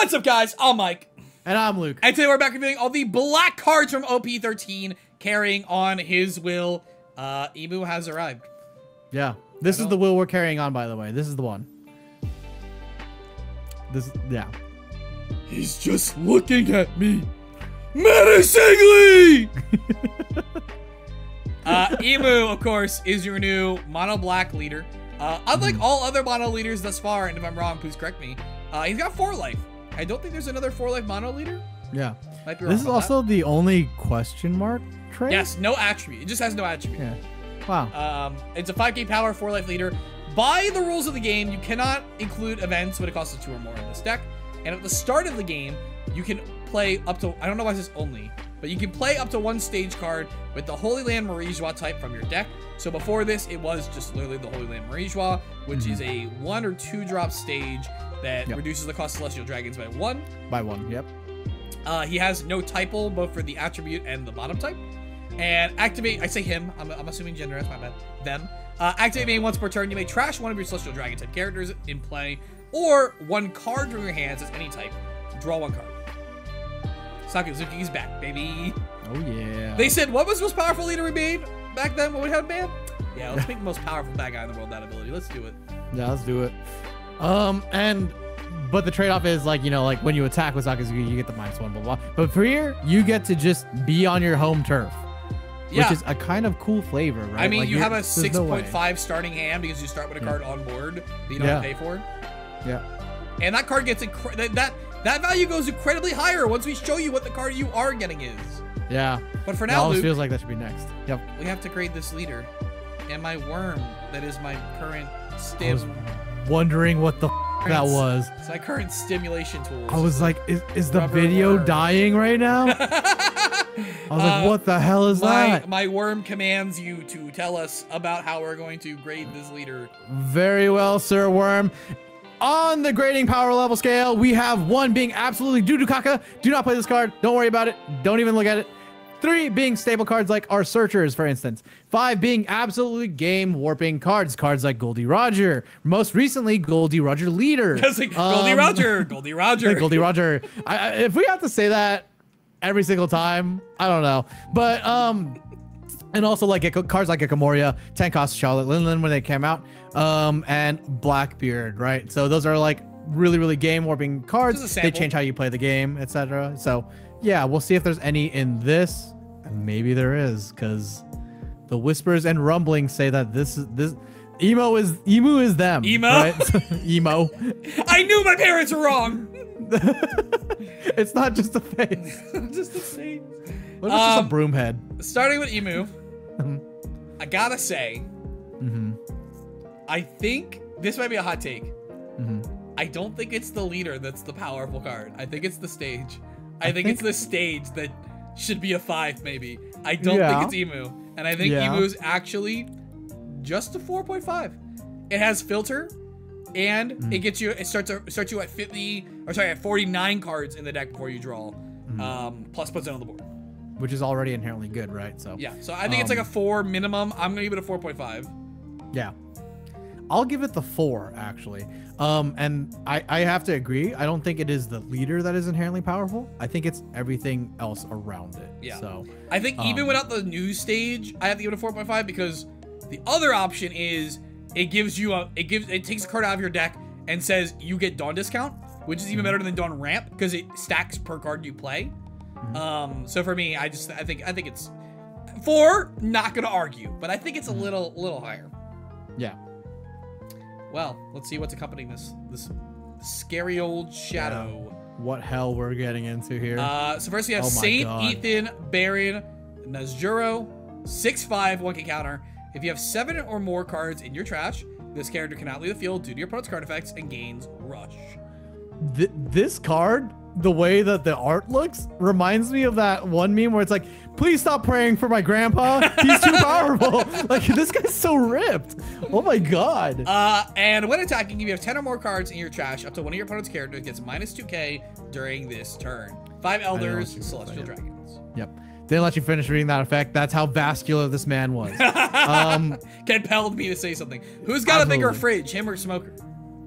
What's up, guys? I'm Mike. And I'm Luke. And today we're back reviewing all the black cards from OP13, carrying on his will. Imu has arrived. Yeah. This is the will we're carrying on, by the way. This is the one. Yeah. He's just looking at me menacingly! Imu, of course, is your new mono black leader. Unlike all other mono leaders thus far, and if I'm wrong, please correct me, he's got 4 life. I don't think there's another 4 life mono leader. Yeah. Might be wrong this is also the only question mark trait? Yes, no attribute. It just has no attribute. Yeah. Wow. It's a 5k power, 4 life leader. By the rules of the game, you cannot include events when it costs 2 or more in this deck. And at the start of the game, you can play up to, I don't know why it says only, but you can play up to 1 stage card with the Holy Land Marijois type from your deck. So before this, it was just literally the Holy Land Marijois, which is a 1 or 2 drop stage that reduces the cost of Celestial Dragons by 1. By 1, yep. He has no typal, both for the attribute and the bottom type. And activate, I say him, I'm assuming gender, that's my bad, them. Activate main once per turn. You may trash one of your Celestial Dragon type characters in play, or 1 card from your hands as any type. Draw 1 card. Sakazuki's back, baby. Oh, yeah. They said, what was the most powerful leader we made back then when we had banned? Yeah, let's make the most powerful bad guy in the world that ability. Let's do it. Yeah, let's do it. But the trade-off is, like, you know, like when you attack with Sakazuki, you get the -1, blah, blah. But for here, you get to just be on your home turf. Yeah. Which is a kind of cool flavor, right? I mean, like you have a 6.5 no starting hand because you start with a card on board that you don't have to pay for. Yeah. And that card gets that value goes incredibly higher once we show you what the card you are getting is. Yeah. But for It now, almost Luke, feels like that should be next. Yep. we have to grade this leader. And my worm, that is my current stim. Wondering what the that was. It's my current stimulation tool. I was like, is the video dying right now? I was like, what the hell is that? My worm commands you to tell us about how we're going to grade this leader. Very well, Sir Worm. On the grading power level scale, we have 1 being absolutely doo-doo-caca. Do not play this card. Don't worry about it. Don't even look at it. 3 being staple cards like our Searchers, for instance. 5 being absolutely game-warping cards. Cards like Goldie Roger. Most recently, Goldie Roger Leader. Like, Goldie Roger. Goldie Roger. Goldie Roger. If we have to say that every single time, I don't know. But, and also like cards like Ikamoria, 10 cost Charlotte Linlin when they came out, and Blackbeard, right? So those are like really, really game-warping cards. They change how you play the game, etc. So yeah, we'll see if there's any in this. And maybe there is, because the whispers and rumblings say that Emo is them. Emo? Right? Emo. I knew my parents were wrong. It's not just a face. Just a face. What if it's just a broom head? Starting with Imu, I gotta say, I think this might be a hot take. I don't think it's the leader that's the powerful card. I think it's the stage. I think it's the stage that should be a 5, maybe. I don't think it's Imu. And I think Imu is actually just a 4.5. It has filter, and it gets you. It starts you at 50, or sorry, at 49 cards in the deck before you draw. Plus puts it on the board. Which is already inherently good, right? So yeah, so I think it's like a 4 minimum. I'm gonna give it a 4.5. Yeah, I'll give it the 4 actually. And I have to agree. I don't think it is the leader that is inherently powerful. I think it's everything else around it. Yeah. So I think even without the new stage, I have to give it a 4.5 because the other option is it takes a card out of your deck and says you get Dawn discount, which is even better than Dawn ramp because it stacks per card you play. So for me, I think it's 4. Not gonna argue, but I think it's a little higher. Yeah. Well, let's see what's accompanying this scary old shadow. Yeah. What hell we're getting into here? So first we have Saint Ethan Baron Nasujuro, 6/5, 1k counter. If you have 7 or more cards in your trash, this character cannot leave the field due to your opponent's card effects and gains Rush. This card, the way that the art looks, reminds me of that one meme where it's like, please stop praying for my grandpa. He's too powerful. Like, this guy's so ripped. Oh my god. And when attacking, if you have 10 or more cards in your trash, up to one of your opponent's characters gets2K during this turn. 5 Elders, Celestial Dragons. Yep. Didn't let you finish reading that effect. That's how vascular this man was. Compelled me to say something. Who's got a bigger fridge, him or Smoker?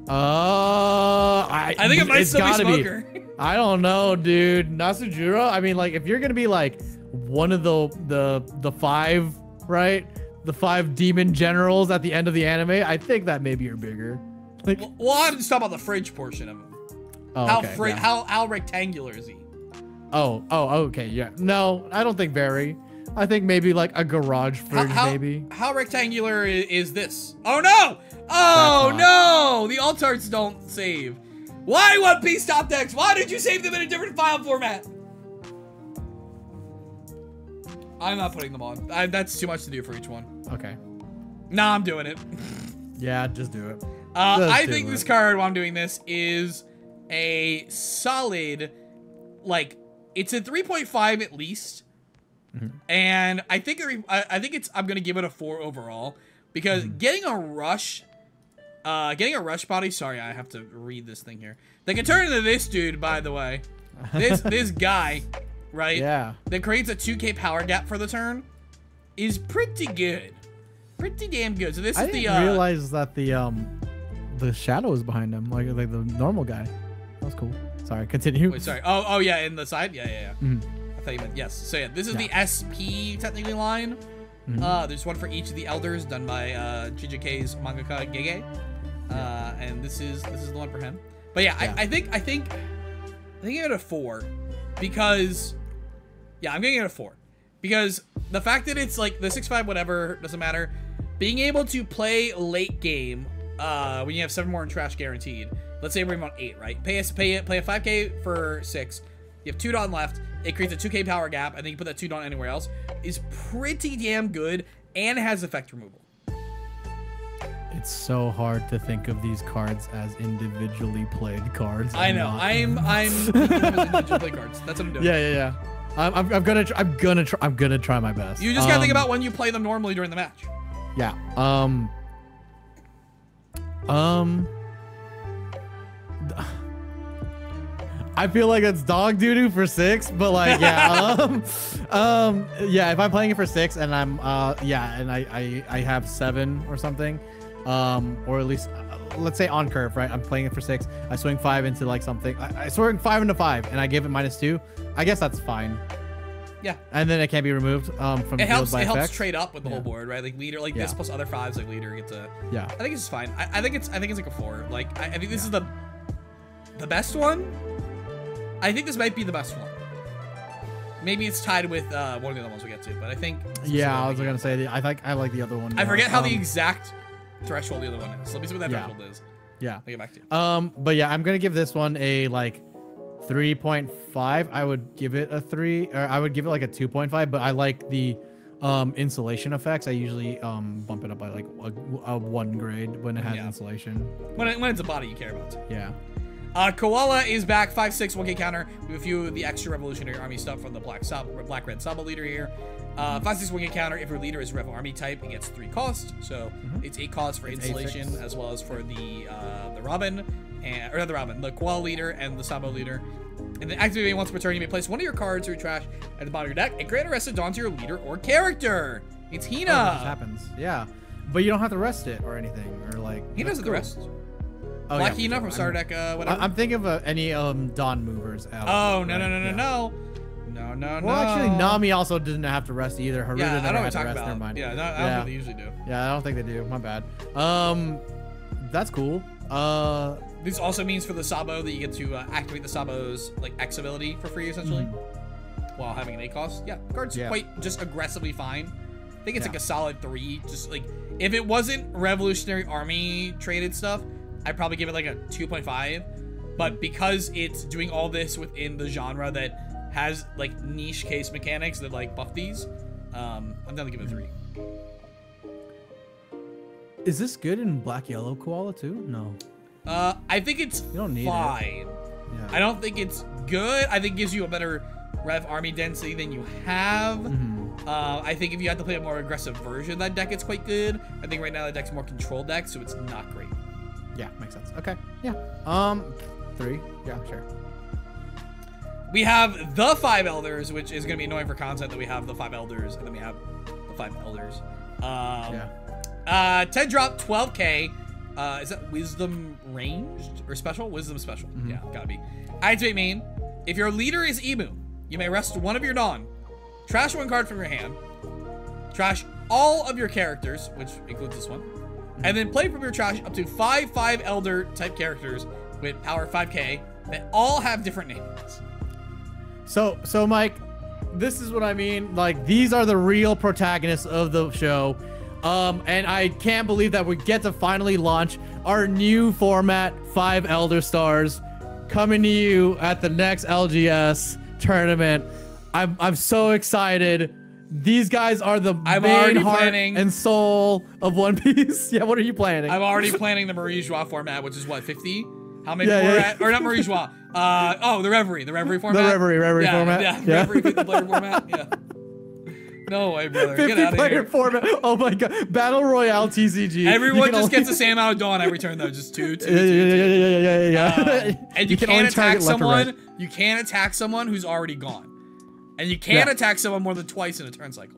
I think it might still be Smoker. I don't know, dude. Nasujuro. I mean, like, if you're gonna be like one of the five, right? The 5 demon generals at the end of the anime, I think that maybe you're bigger. Like, well, I'm just talking about the fridge portion of him. oh, How rectangular is he? Oh, okay, yeah. No, I don't think very. I think maybe like a garage fridge, maybe. How rectangular is this? Oh no! Oh no! The alt arts don't save. Why One Piece top decks? Why did you save them in a different file format? I'm not putting them on. That's too much to do for each one. Okay. Nah, I'm doing it. Yeah, just do it. I think this card, while I'm doing this, is a solid, like, it's a 3.5 at least. And I think I'm gonna give it a 4 overall because getting a rush body. Sorry, I have to read this thing here. They can turn into this dude, by the way. This guy, right? Yeah. That creates a 2k power gap for the turn is pretty good, pretty damn good. So this I is didn't realize that the shadow is behind him, like the normal guy. That was cool. Sorry, continue. Wait, sorry. Oh yeah, in the side. Yeah. I thought you meant yes. So yeah, this is the SP technically line. There's one for each of the elders done by GJK's mangaka Gege. And this is the one for him. But yeah, I think it a 4 because I'm getting it a 4 because the fact that it's like the 6/5 whatever doesn't matter. Being able to play late game when you have 7 more in trash guaranteed. Let's say we're on 8, right? Play a 5k for 6. You have 2 Dawn left. It creates a 2k power gap, and then you put that 2 Dawn anywhere else. Is pretty damn good and has effect removal. It's so hard to think of these cards as individually played cards. I know. I'm individual play cards. That's what I'm doing. Yeah. I'm gonna try my best. You just gotta think about when you play them normally during the match. Yeah. I feel like it's dog doo-doo for 6, but like, yeah, yeah, if I'm playing it for 6 and I'm, and I have 7 or something, or at least, let's say on curve, right? I'm playing it for 6. I swing 5 into like something. I swing 5 into 5 and I give it -2. I guess that's fine. Yeah. And then it can't be removed from it helps. by It helps effects. trade up with the whole board, right? Like leader, like this plus other 5s, like leader gets a. Yeah. I think it's fine. I think it's like a 4. Like I think this is the best one. I think this might be the best one. Maybe it's tied with one of the other ones we get to, but I think. Yeah, I was gonna say I think I like the other one more. I forget how the exact threshold the other one is. So let me see what that threshold is. Yeah. I'll get back to you. But yeah, I'm gonna give this one a like 3.5. I would give it a 3, or I would give it like a 2.5. But I like the insulation effects. I usually bump it up by like a 1 grade when it has insulation. When it's a body you care about. Yeah. Koala is back, 5/6 1k counter. We have a few of the extra Revolutionary Army stuff from the Black Red Sabo leader here. 5/6 1k counter. If your leader is Rev Army type, it gets 3 cost. So it's 8 cost for insulation as well as for the Robin the Koala leader and the Sabo leader. And then activating once per turn, you may place one of your cards or your trash at the bottom of your deck and grant a rested Dawn to your leader or character. It's Hina. Oh, that just happens. Yeah, but you don't have to rest it or anything, or like. He doesn't rest. Oh, Black yeah, Hina from Star Deck, whatever. I'm thinking of any Dawn movers out. Oh, no. Well, actually, Nami also didn't have to rest either. Haruta I never don't had to talk rest. about. Never mind. Yeah, I don't think they usually do. Yeah, I don't think they do. My bad. That's cool. This also means for the Sabo that you get to activate the Sabo's like X ability for free, essentially, while having an 8 cost. Yeah, the card's quite just aggressively fine. I think it's like a solid 3. Just like if it wasn't Revolutionary Army traded stuff, I'd probably give it like a 2.5. But because it's doing all this within the genre that has like niche case mechanics that like buff these, I'm down to give it a 3. Is this good in Black Yellow Koala too? No. I think it's fine. Yeah. I don't think it's good. I think it gives you a better Rev Army density than you have. I think if you had to play a more aggressive version of that deck, it's quite good. I think right now the deck's more controlled deck, so it's not great. Yeah, makes sense. Okay. Yeah. 3. Yeah, sure. We have the 5 Elders, which is going to be annoying for content that we have the 5 Elders, and then we have the 5 Elders. 10 drop, 12k. Is that Wisdom ranged or special? Wisdom special. Yeah, gotta be. Activate main. If your leader is Imu, you may rest one of your Dawn, trash one card from your hand, trash all of your characters, which includes this one, and then play from your trash up to 5 Elder type characters with power 5k that all have different names. So Mike, this is what I mean. Like, these are the real protagonists of the show. And I can't believe that we get to finally launch our new format, 5 Elder Stars, coming to you at the next LGS tournament. I'm so excited. These guys are the main heart and soul of One Piece. Yeah, what are you planning? I'm already planning the Mjosgard format, which is what, 50? How many more at? Or not Mjosgard. Oh, the Reverie format. The Reverie format. Yeah, Reverie 50 player format. Yeah. No way, brother. 50 Get out of player here. format. Oh my god. Battle Royale TCG. Everyone just gets the same amount of Dawn every turn, though. Just two. Yeah. And you can't attack someone. You can't attack someone who's already gone. And you can't attack someone more than twice in a turn cycle.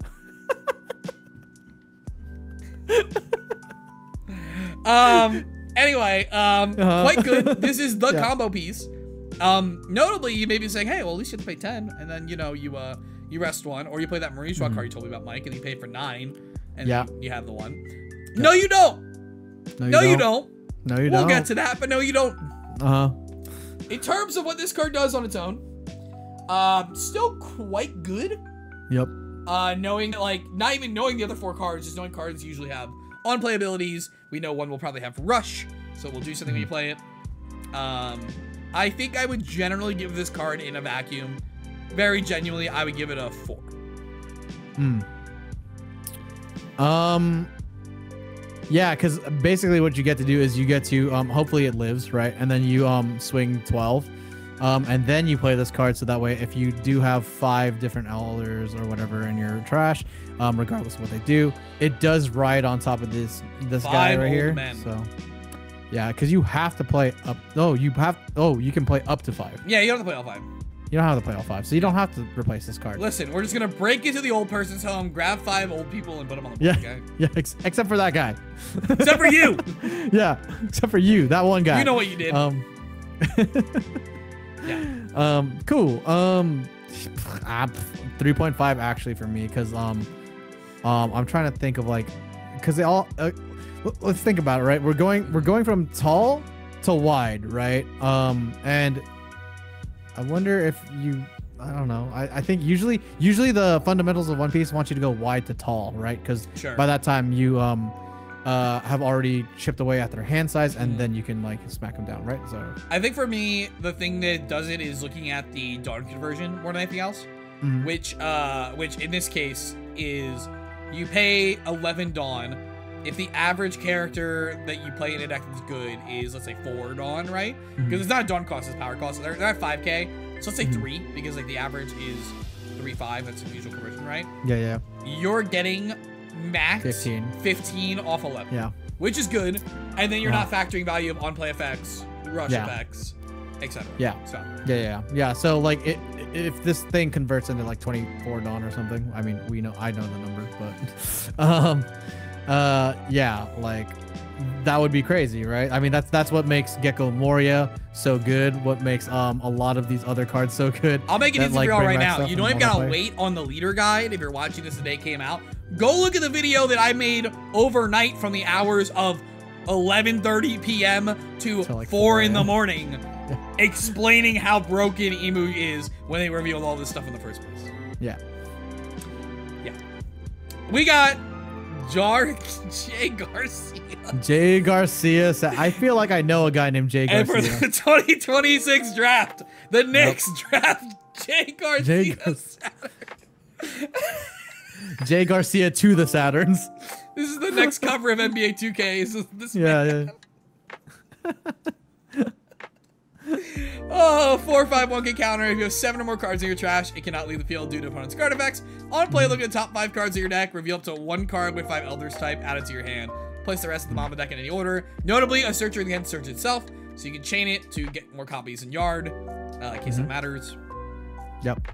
Anyway, quite good. This is the combo piece. Notably, you may be saying, hey, well, at least you have to pay 10, and then, you know, you rest one, or you play that Mjosgard card you told me about, Mike, and you pay for 9, and you have the one. Yeah. No, you don't. No, you don't. No, you don't. We'll get to that, but no, you don't. Uh-huh. In terms of what this card does on its own, still quite good. Yep. Knowing, like, not even knowing the other 4 cards, just knowing cards usually have on-play abilities. We know one will probably have Rush, so we'll do something when you play it. I think I would generally give this card in a vacuum. Very genuinely, I would give it a 4. Yeah, because basically what you get to do is you get to, hopefully it lives, right? And then you swing 12. And then you play this card, so that way if you do have 5 different elders or whatever in your trash, regardless of what they do, it does ride on top of this guy right here. Men. So yeah, because you have to play up. You can play up to 5. Yeah, you don't have to play all 5. You don't have to play all 5, so you don't have to replace this card. Listen, we're just gonna break into the old person's home, grab 5 old people, and put them on the board. Okay? Yeah, except for that guy. Except for you. Yeah, except for you, that one guy. You know what you did. Yeah. Cool. 3.5 actually for me, because I'm trying to think of, like, because they all let's think about it, right? We're going from tall to wide, right? And I wonder if I don't know. I think usually the fundamentals of One Piece want you to go wide to tall, right? Because by that time you have already chipped away at their hand size, and then you can, like, smack them down, right? So I think for me, the thing that does it is looking at the Dawn conversion more than anything else, which in this case is you pay 11 Dawn. If the average character that you play in a deck that's good is, let's say, 4 Dawn, right? Because it's not a Dawn cost, it's power cost. They're at 5k, so let's say 3, because, like, the average is 3-5. That's the usual conversion, right? Yeah. You're getting max 15 off 11. Yeah. Which is good. And then you're not factoring value of on-play effects, rush effects, etc. Yeah. So. Yeah. So, like, if this thing converts into, like, 24 Dawn or something, I mean, I know the number, but yeah, like, that would be crazy, right? I mean, that's what makes Gecko Moria so good, what makes a lot of these other cards so good. I'll make it easy for y'all right now. You don't even gotta wait on the leader guide. If you're watching this the day it came out, go look at the video that I made overnight from the hours of 11:30 p.m. to like 4 in the morning, explaining how broken Imu is when they revealed all this stuff in the first place. Yeah. We got Jaygarcia. Jaygarcia. I feel like I know a guy named Jaygarcia. And for the 2026 draft, the next draft, Jaygarcia Saturn. Jaygarcia to the Saturns. This is the next cover of NBA 2K. Yeah. Oh, 4/5 1K counter. If you have 7 or more cards in your trash, it cannot leave the field due to opponent's card effects. On play, look at the top 5 cards of your deck. Reveal up to 1 card with 5 Elders type added to your hand. Place the rest of the bottom of the deck in any order. Notably, a searcher can search itself, so you can chain it to get more copies in yard, in case it matters. Yep.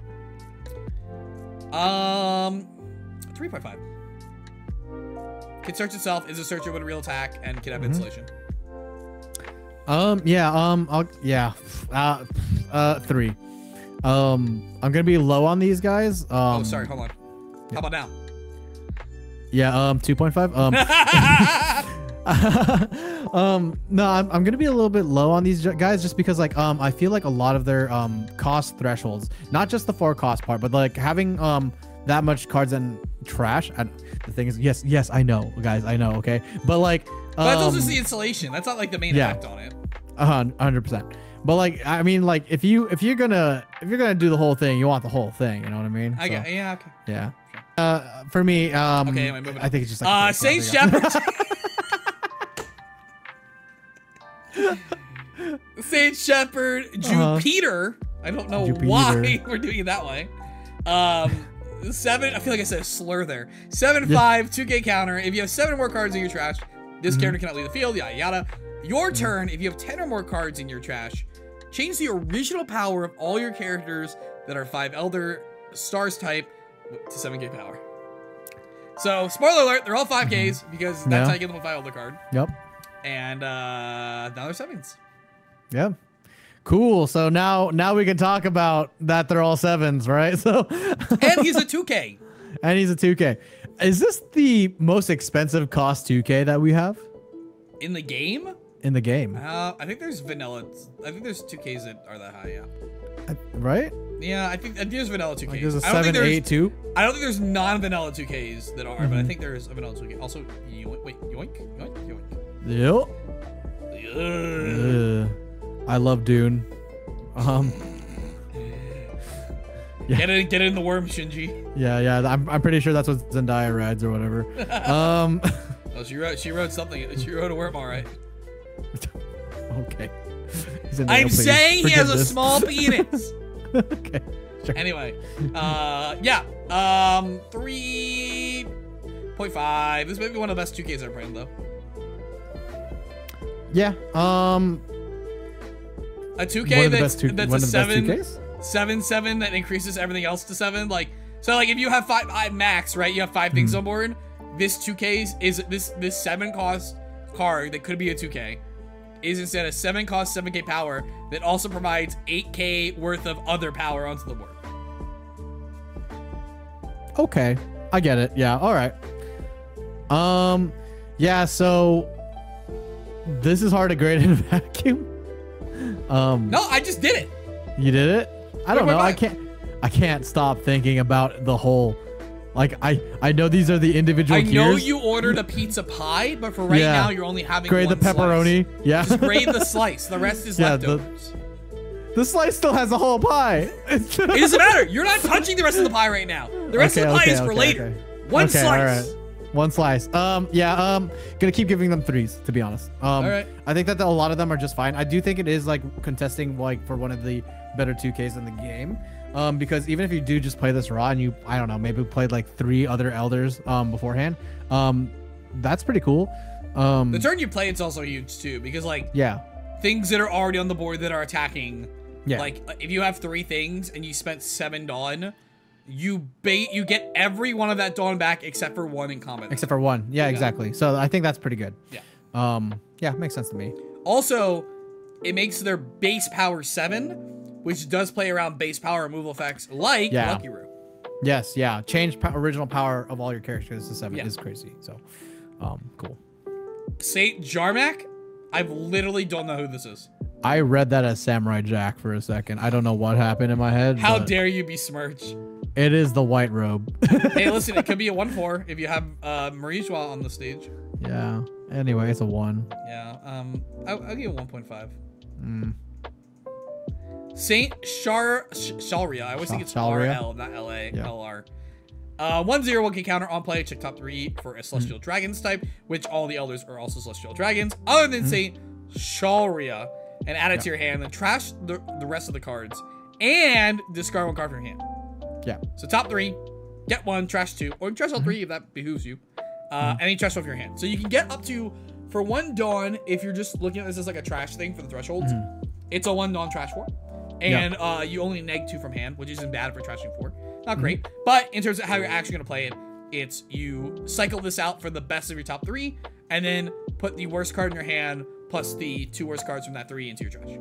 3.5. Can search itself, is a searcher with a real attack, and can have insulation. 3. I'm gonna be low on these guys. Oh, sorry. Hold on. How about now? Yeah. 2.5. No, I'm gonna be a little bit low on these guys just because like I feel like a lot of their cost thresholds, not just the 4 cost part, but like having that much cards and trash. And the thing is, yes, I know, guys, I know, okay, but like but that's also just the installation. That's not like the main effect on it. 100%. But like, I mean, like if you're gonna do the whole thing, you want the whole thing. You know what I mean? I get, yeah, okay. Yeah. For me, okay, I think it's just like Saint Shepherd. Saint Shepherd, Jupeter. I don't know why we're doing it that way. 7. I feel like I said a slur there. 7/5, 2K counter. If you have 7 more cards in your trash, this character cannot leave the field. Yada yada. Your turn. If you have 10 or more cards in your trash, change the original power of all your characters that are 5 Elder Stars type to 7K power. So, spoiler alert, they're all 5Ks because that's how you get them a 5 Elder card. Yep. And now they're 7s. Yep. Cool. So now we can talk about that they're all 7s, right? So and he's a 2K. And he's a 2K. Is this the most expensive cost 2K that we have? In the game? In the game. I think there's vanilla. I think there's 2Ks that are that high, yeah. Right? Yeah, I think there's vanilla 2Ks. Like there's a 7, 8, 2? I don't think there's non-vanilla 2Ks that are, but I think there's a vanilla 2K. Also, wait, yoink. Yep. I love Dune. Yeah. Get in the worm, Shinji. Yeah. I'm pretty sure that's what Zendaya rides or whatever. Oh, she wrote something. She wrote a worm, all right. Okay. I'm saying he has a small penis. Okay. Sure. Anyway, yeah. 3.5. This may be one of the best 2Ks I've played though. Yeah. A 2K that's a 7 that increases everything else to 7. Like, so like if you have 5 max, right? You have 5 things on board. This 2K is this 7 cost card that could be a 2K is instead a 7 cost 7K power that also provides 8K worth of other power onto the board. Okay, I get it. Yeah. All right. Yeah. So this is hard to grade in a vacuum. No, I just did it. You did it? I don't know. I can't stop thinking about the whole. Like I know these are the individual. I know you ordered a pizza pie, but for right now you're only having grade one the pepperoni. Slice. Yeah. Just grade the slice. The rest is leftovers. The slice still has a whole pie. It doesn't matter. You're not touching the rest of the pie right now. The rest of the pie is for later. One slice. All right. One slice. Yeah. Gonna keep giving them 3s, to be honest. All right. I think that a lot of them are just fine. I do think it is like contesting like for one of the better 2Ks in the game. Because even if you do just play this raw and you, I don't know, maybe played like 3 other elders beforehand, that's pretty cool. The turn you play, it's also huge too, because like things that are already on the board that are attacking. Yeah. Like if you have 3 things and you spent 7 Dawn, you get every one of that Dawn back except for 1 in combat. Except for 1. Yeah, exactly. So I think that's pretty good. Yeah. Yeah, makes sense to me. Also, it makes their base power 7. Which does play around base power removal effects like Lucky Root. Yes, yeah. Change original power of all your characters to 7 is crazy. So, cool. Saint Jarmak? I literally don't know who this is. I read that as Samurai Jack for a second. I don't know what happened in my head. How dare you besmirch? It is the white robe. Hey, listen, it could be a 1/4 if you have Marie-Joie on the stage. Yeah. Anyway, it's a 1. Yeah. I'll give it 1.5. Saint Shalria. I always think it's RL, not LA. LR. 1/0, 1K counter on play. Check top 3 for a Celestial Dragons type, which all the elders are also Celestial Dragons, other than Saint Shalria, and add it to your hand. Then trash the rest of the cards and discard 1 card from your hand. Yeah. So top 3, get 1, trash 2, or trash all 3 if that behooves you. And then trash off your hand. So you can get up to, for 1 Dawn, if you're just looking at this as like a trash thing for the thresholds, it's a 1 Dawn trash 4. And you only neg 2 from hand, which isn't bad for trashing 4. Not great. But in terms of how you're actually going to play it, it's you cycle this out for the best of your top 3, and then put the worst card in your hand plus the 2 worst cards from that 3 into your trash.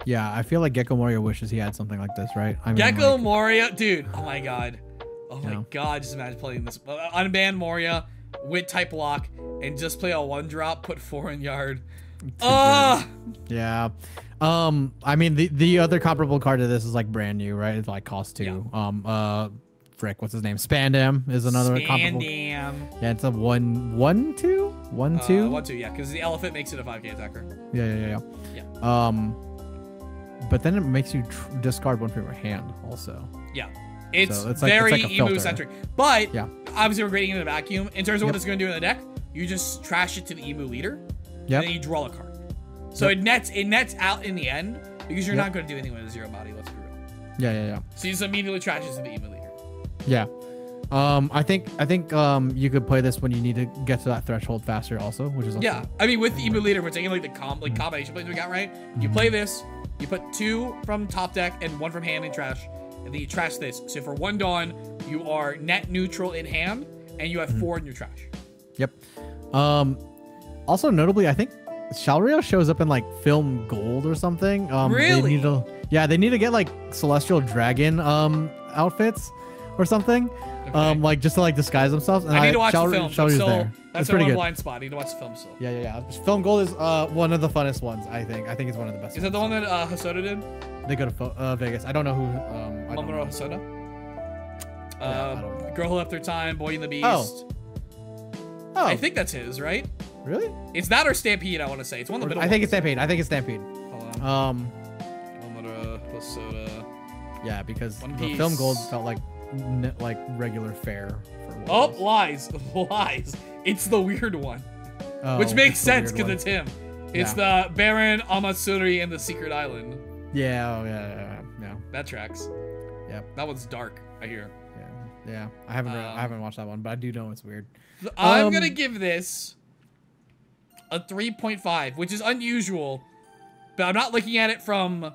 Yeah, I feel like Gecko Moria wishes he had something like this, right? I mean, Gecko like, Moria, dude. Oh my god. Oh my Yeah. god. Just imagine playing this. Unban Moria with type lock and just play a 1-drop, put 4 in yard. Yeah. I mean, the other comparable card to this is like brand new, right? It's like cost 2. Frick, what's his name? Spandam is another comparable. Spandam. Yeah, it's a 1-2? 1-2? 1-2, yeah, because the elephant makes it a 5k attacker. Yeah. But then it makes you discard 1 from your hand also. Yeah. It's, so it's very like Imu-centric. But, yeah. obviously we're grading in a vacuum. In terms of what it's going to do in the deck, you just trash it to the Imu Leader, and then you draw a card. So it nets out in the end, because you're not going to do anything with a 0 body, let's be real. Yeah. So you just immediately trash it to the Imu Leader. Yeah. I think you could play this when you need to get to that threshold faster also, which is also Yeah, I mean with the Imu Leader, we're taking like the combination plays we got, right? You play this, you put 2 from top deck and 1 from hand in trash, and then you trash this. So for 1 Dawn, you are net neutral in hand, and you have 4 in your trash. Yep. Also notably, I think Shalria shows up in like film gold or something. Really? They need to get like celestial dragon outfits or something. Okay. Like just to like disguise themselves. And I need to watch the film. Shalria's there. That's It's my pretty one good. blind spot. I need to watch the film still. Yeah. Film gold is one of the funnest ones. I think it's one of the best. Is that the one that Hosoda did? They go to Vegas. I don't know who. I don't know. Mamoru Hosoda? I don't know. Girl Who Left Her Time, Boy and the Beast. Oh. I think that's his, right? Really? It's that or Stampede, I want to say. It's one of the middle I think it's ones. Stampede. Hold on. Mamoru Hosoda. Yeah, because One the Piece. film gold felt like regular fare for what Oh, it was. lies. It's the weird one. Oh, Which makes it's the sense weird because one. it's him. It's the Baron Amasuri and the Secret Island. Yeah. That tracks. Yep. That one's dark, I hear. Yeah. I haven't watched that one, but I do know it's weird. I'm gonna give this a 3.5, which is unusual, but I'm not looking at it from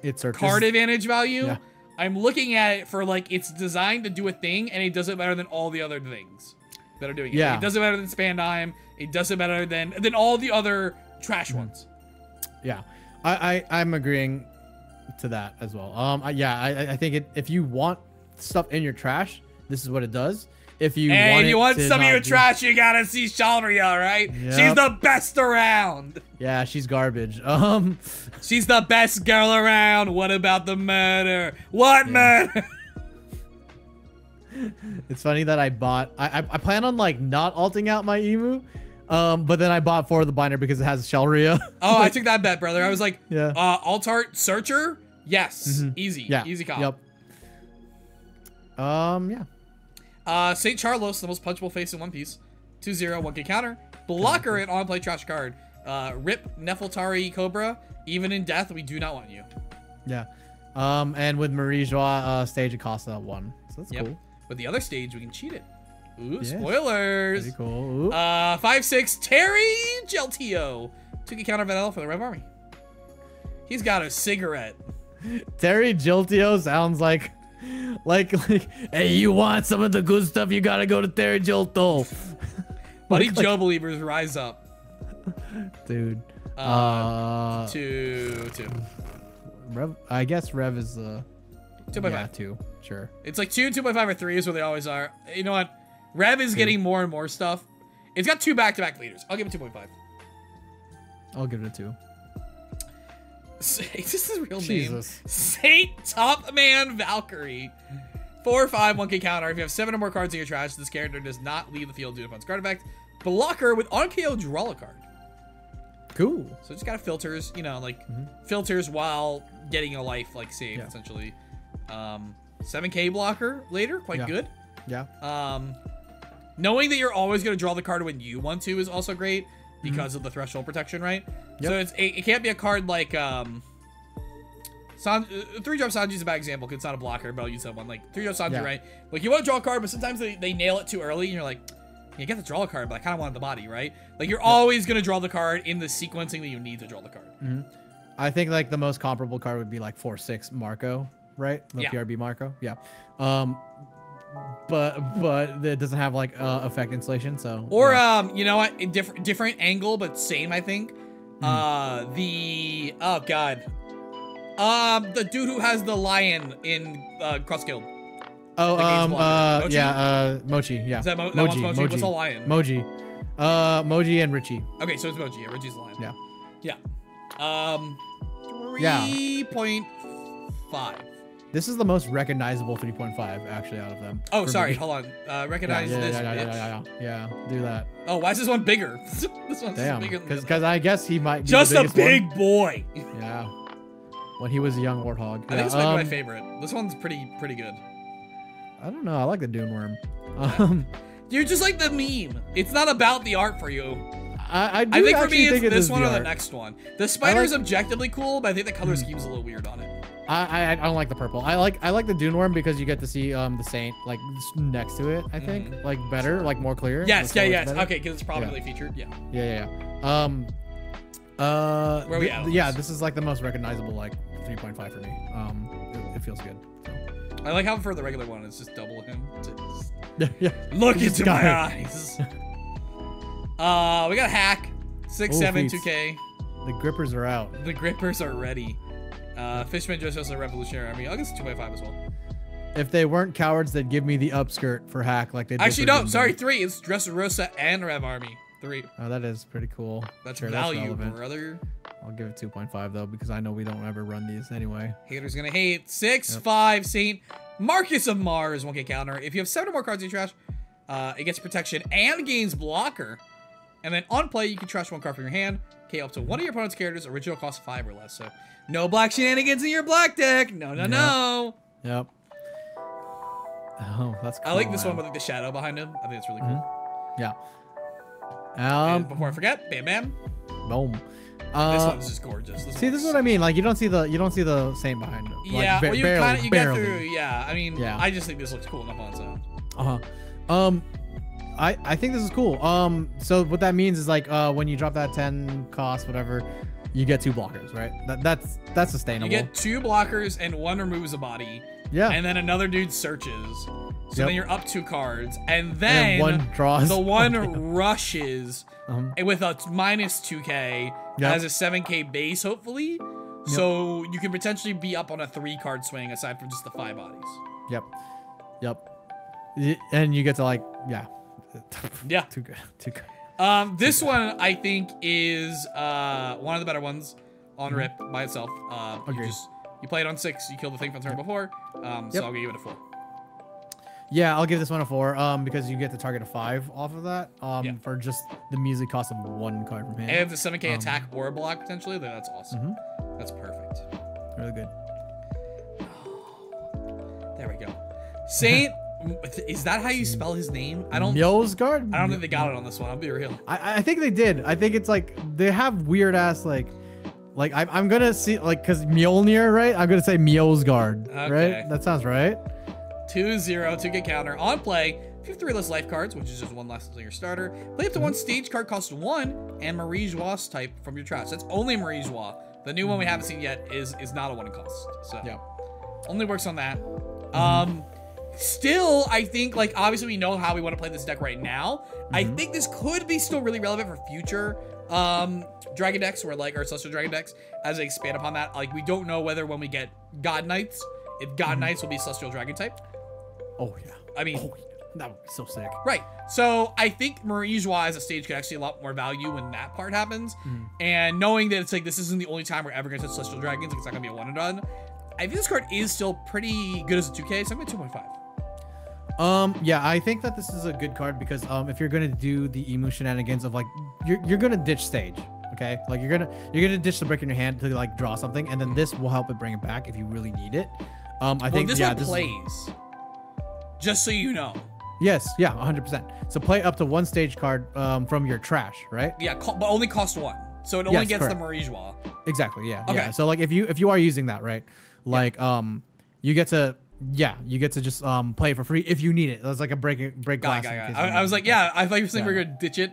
It's card advantage value. Yeah. I'm looking at it for like it's designed to do a thing, and it does it better than all the other things that are doing it. Yeah. It does it better than Spandime. It does it better than all the other trash ones. Yeah, I'm agreeing to that as well. I think if you want stuff in your trash, this is what it does. If you want some of your trash, you gotta see Shalria, right? Yep. She's the best around. Yeah, she's garbage. She's the best girl around. What about the murder? What murder? It's funny that I plan on like not alting out my Imu, but then I bought 4 of the binder because it has Shalria. Oh, I took that bet, brother. I was like, Yeah. alt art searcher, yes, easy, Yeah. easy call. Yep. Yeah. St. Charlos, the most punchable face in One Piece. 2-0, 1k counter. Blocker and on play trash card. Rip Nefeltari Cobra. Even in death, we do not want you. Yeah. And with Marie Joie stage, it costs 1. So that's cool. With the other stage, we can cheat it. Ooh, Yeah. spoilers. Pretty cool. Ooh. 5-6, Terry Gilteo. 2k counter vanilla for the Red Army. He's got a cigarette. Terry Gilteo sounds like, hey, you want some of the good stuff? You gotta go to Terry Gilteo. Buddy Joe believers, rise up. Dude. 2. Rev, I guess Rev is 2.5. Yeah, 2. Sure. It's like 2, 2.5, or 3 is where they always are. You know what? Rev is getting more and more stuff. It's got 2 back-to-back leaders. I'll give it 2.5. I'll give it a 2. Is this his real Jesus. name? Saint Topman Valkyrie. 4/5, 1k counter. If you have 7 or more cards in your trash, this character does not leave the field due to opponent's card effect. Blocker with on KO, draw a card. Cool. So just got filters, you know, like filters while getting a life like saved, Yeah. essentially. 7k blocker later, quite good. Yeah. Knowing that you're always going to draw the card when you want to is also great because of the threshold protection, right? Yep. So it can't be a card like 3-drop Sanji is a bad example because it's not a blocker, but I'll use that one. Like 3-drop Sanji, right? Like you want to draw a card, but sometimes they nail it too early, and you're like, you get to draw a card, but I kind of want the body, right? Like you're always going to draw the card in the sequencing that you need to draw the card. I think like the most comparable card would be like 4/6 Marco, right? The PRB Marco. Yeah. But it doesn't have like effect installation, so Or you know what? A different angle, but same, I think. Oh god. The dude who has the lion in Cross Guild. Oh, Mochi? Mochi, yeah. Is that that one's Mochi? What's a lion? Moji. Moji and Richie. Okay, so it's Mochi. Yeah, Richie's the lion. Yeah. Yeah. 3.5. This is the most recognizable 3.5 actually out of them. Oh, sorry. Hold on. Recognize this. Yeah, do that. Oh, why is this one bigger? This one's Damn. bigger than Because I guess he might be just the a biggest big one. boy. Yeah. When he was a young warthog. I think this might be my favorite. This one's pretty good. I don't know. I like the Dune Worm. You're just like the meme. It's not about the art for you. I think for me, it's it this is one the or the art. next one. The spider's objectively cool, but I think the color scheme's a little weird on it. I don't like the purple. I like the Dune Worm because you get to see the Saint like next to it. I think like better, like more clear. Yes, yes. Better. Okay, because it's prominently featured. Yeah. Yeah. Where are we at? Yeah, this is like the most recognizable like 3.5 for me. It feels good. So. I like how for the regular one it's just double him. Yeah. Look into my eyes. We got a hack. 6-7 2K. The grippers are out. The grippers are ready. Fishman just has a revolutionary army. I'll guess 2.5 as well. If they weren't cowards, they'd give me the upskirt for hack like they did. Actually, no. Sorry, 3. It's Dressrosa and Rev Army. 3. Oh, that is pretty cool. That's value, brother. I'll give it 2.5 though because I know we don't ever run these anyway. Haters gonna hate. 6-5 Saint Marcus of Mars 1K counter. If you have 7 or more cards in your trash, it gets protection and gains blocker. And then on play, you can trash 1 card from your hand. Okay, up to one of your opponent's characters. Original cost 5 or less. So no black shenanigans in your black deck. No. Yep. Oh, that's cool. I like this one with like the shadow behind him. I think it's really cool. Yeah. And before I forget, bam bam. Boom. This one's just gorgeous. This is what I mean. Like you don't see the Saint behind it. Like, yeah, well, you barely, get through. Yeah, I mean, I just think this looks cool enough on its own. I think this is cool. So what that means is like when you drop that 10 cost, whatever, you get 2 blockers, right? That's sustainable. You get 2 blockers and 1 removes a body. Yeah. And then another dude searches. So then you're up 2 cards, and then then one draws. the one rushes with a minus 2K has a 7K base, hopefully. So you can potentially be up on a 3-card swing aside from just the 5 bodies. Yep. And you get to like too good. This one I think is one of the better ones on Rip by itself. You play it on 6, you kill the thing from the turn before. So I'll give it a 4. Yeah, I'll give this one a 4 because you get to target a 5 off of that for just the measly cost of 1 card from hand. And the 7K attack or a block potentially, then that's awesome. That's perfect. Really good. There we go. Saint, is that how you spell his name? Mjosgard? I don't think they got it on this one. I'll be real. I think they did. I think it's like they have weird ass like I'm gonna see like because Mjolnir, right? I'm gonna say Mjosgard, right? That sounds right. 2-0, 2K counter. On play, if you have 3 less life cards, which is just 1 less than your starter, play up to 1 stage card cost 1 and Marie Joie type from your trash. That's only Marie Joie. The new one we haven't seen yet is not a 1 in cost. So only works on that. Still, I think like obviously we know how we want to play this deck right now. I think this could be still really relevant for future dragon decks or like our celestial dragon decks as they expand upon that. Like we don't know whether when we get God Knights, if God Knights will be celestial dragon type. Oh yeah. I mean, that would be so sick. Right. So I think Marie Joie as a stage could actually a lot more value when that part happens. And knowing that it's like this isn't the only time we're ever gonna touch celestial dragons, like it's not gonna be a 1 and done. I think this card is still pretty good as a 2K, so I'm at 2.5. Yeah, I think that this is a good card because if you're gonna do the Imu shenanigans of like you're gonna ditch stage, okay? Like you're gonna ditch the brick in your hand to like draw something, and then this will help it bring it back if you really need it. I think this one plays. Just so you know. Yes, yeah, 100%. So play up to 1 stage card from your trash, right? Yeah, but only cost 1. So it only gets the Marie Joie. Exactly, yeah. Okay. Yeah. So like if you are using that, right? Like you get to just play it for free if you need it. That's like a break glass. I was like, I thought you were saying we're gonna ditch it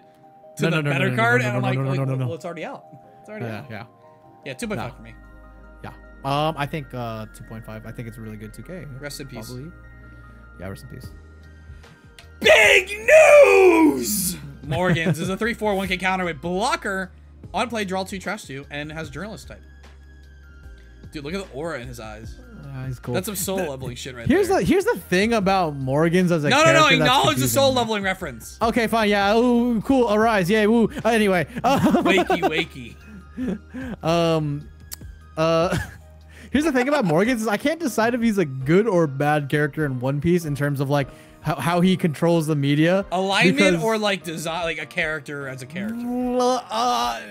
to the better card, and I'm like, well, it's already out. It's already out. Yeah, 2.5 for me. Yeah. I think 2.5. I think it's a really good 2K. Rest in peace. Probably. Yeah, rest in peace. Big news! Morgan's is a 3/4 1K counter with blocker On play, draw 2, trash 2, and has journalist type. Dude, look at the aura in his eyes. He's cool. That's some soul leveling shit right here's there. Here's the thing about Morgans as a character. No. Acknowledge the soul leveling reference. Okay, fine. Yeah. Ooh, cool. Arise. Yeah. Woo. Anyway. Wakey. Here's the thing about Morgans is I can't decide if he's a good or bad character in One Piece in terms of like how he controls the media. Alignment or like design, like a character as a character. Not